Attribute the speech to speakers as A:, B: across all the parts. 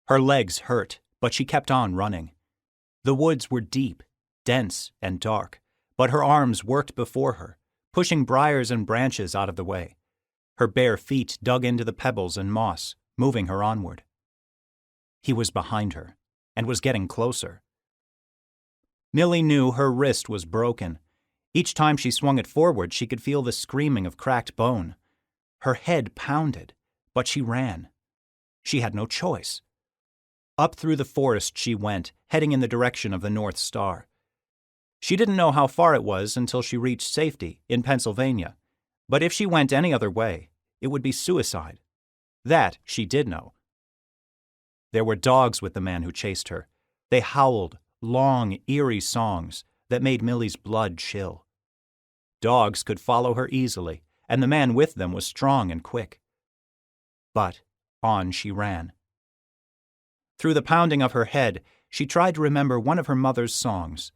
A: Her legs hurt, but she kept on running. The woods were deep, dense, and dark, but her arms worked before her, pushing briars and branches out of the way. Her bare feet dug into the pebbles and moss, moving her onward. He was behind her, and was getting closer. Millie knew her wrist was broken. Each time she swung it forward, she could feel the screaming of cracked bone. Her head pounded, but she ran. She had no choice. Up through the forest she went, heading in the direction of the North Star. She didn't know how far it was until she reached safety in Pennsylvania, but if she went any other way, it would be suicide. That she did know. There were dogs with the man who chased her. They howled long, eerie songs that made Millie's blood chill. Dogs could follow her easily, and the man with them was strong and quick. But on she ran. Through the pounding of her head, she tried to remember one of her mother's songs.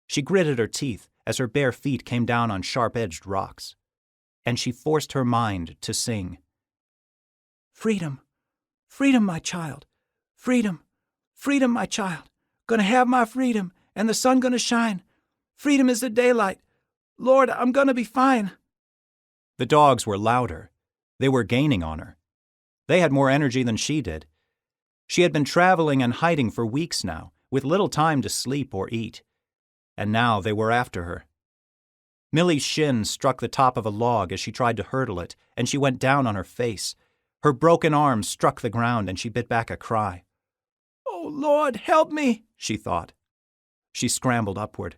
A: She gritted her teeth as her bare feet came down on sharp-edged rocks, and she forced her mind to sing. "Freedom, freedom, my child. Freedom, freedom, my child. Gonna have my freedom, and the sun gonna shine. Freedom is the daylight. Lord, I'm gonna be fine." The dogs were louder. They were gaining on her. They had more energy than she did. She had been traveling and hiding for weeks now, with little time to sleep or eat. And now they were after her. Millie's shin struck the top of a log as she tried to hurdle it, and she went down on her face. Her broken arm struck the ground, and she bit back a cry. "Oh, Lord, help me," she thought. She scrambled upward.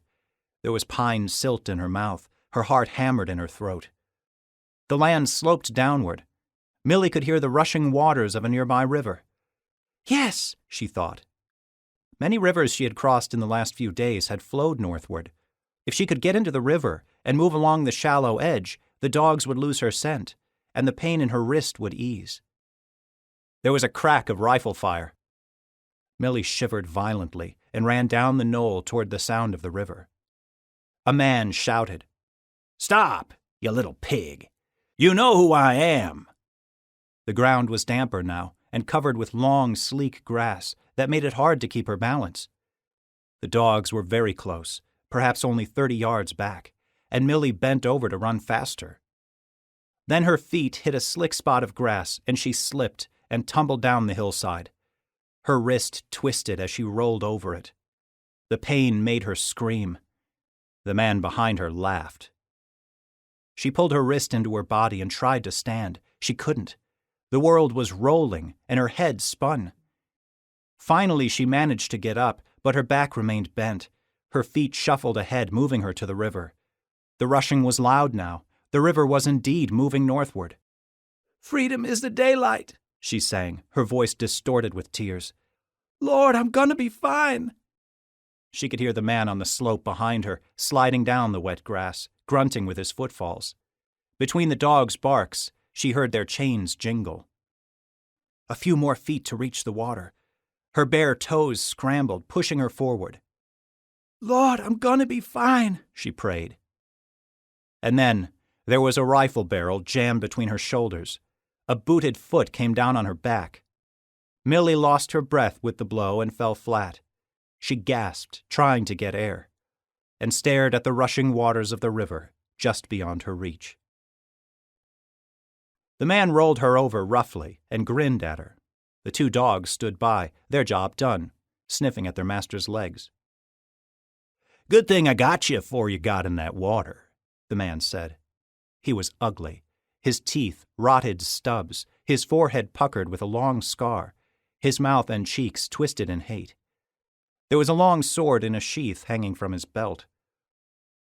A: There was pine silt in her mouth. Her heart hammered in her throat. The land sloped downward. Millie could hear the rushing waters of a nearby river. Yes, she thought. Many rivers she had crossed in the last few days had flowed northward. If she could get into the river and move along the shallow edge, the dogs would lose her scent, and the pain in her wrist would ease. There was a crack of rifle fire. Millie shivered violently and ran down the knoll toward the sound of the river. A man shouted, "Stop, you little pig! You know who I am!" The ground was damper now and covered with long, sleek grass that made it hard to keep her balance. The dogs were very close, perhaps only 30 yards back, and Millie bent over to run faster. Then her feet hit a slick spot of grass, and she slipped and tumbled down the hillside. Her wrist twisted as she rolled over it. The pain made her scream. The man behind her laughed. She pulled her wrist into her body and tried to stand. She couldn't. The world was rolling, and her head spun. Finally, she managed to get up, but her back remained bent. Her feet shuffled ahead, moving her to the river. The rushing was loud now. The river was indeed moving northward. "Freedom is the daylight," she sang, her voice distorted with tears. "Lord, I'm gonna be fine." She could hear the man on the slope behind her, sliding down the wet grass, grunting with his footfalls. Between the dogs' barks, she heard their chains jingle. A few more feet to reach the water. Her bare toes scrambled, pushing her forward. "Lord, I'm gonna be fine," she prayed. And then there was a rifle barrel jammed between her shoulders. A booted foot came down on her back. Millie lost her breath with the blow and fell flat. She gasped, trying to get air, and stared at the rushing waters of the river just beyond her reach. The man rolled her over roughly and grinned at her. The two dogs stood by, their job done, sniffing at their master's legs. "Good thing I got you before you got in that water," the man said. He was ugly, his teeth rotted stubs, his forehead puckered with a long scar, his mouth and cheeks twisted in hate. There was a long sword in a sheath hanging from his belt.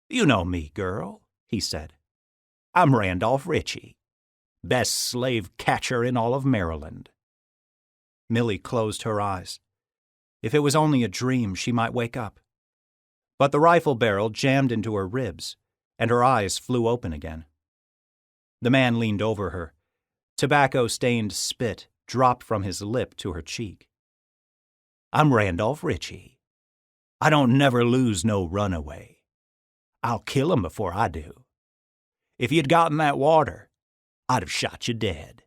A: "You know me, girl," he said. "I'm Randolph Ritchie, best slave catcher in all of Maryland." Millie closed her eyes. If it was only a dream, she might wake up. But the rifle barrel jammed into her ribs, and her eyes flew open again. The man leaned over her. Tobacco-stained spit dropped from his lip to her cheek. "I'm Randolph Ritchie. I don't never lose no runaway. I'll kill him before I do. If you'd got in that water, I'd have shot you dead."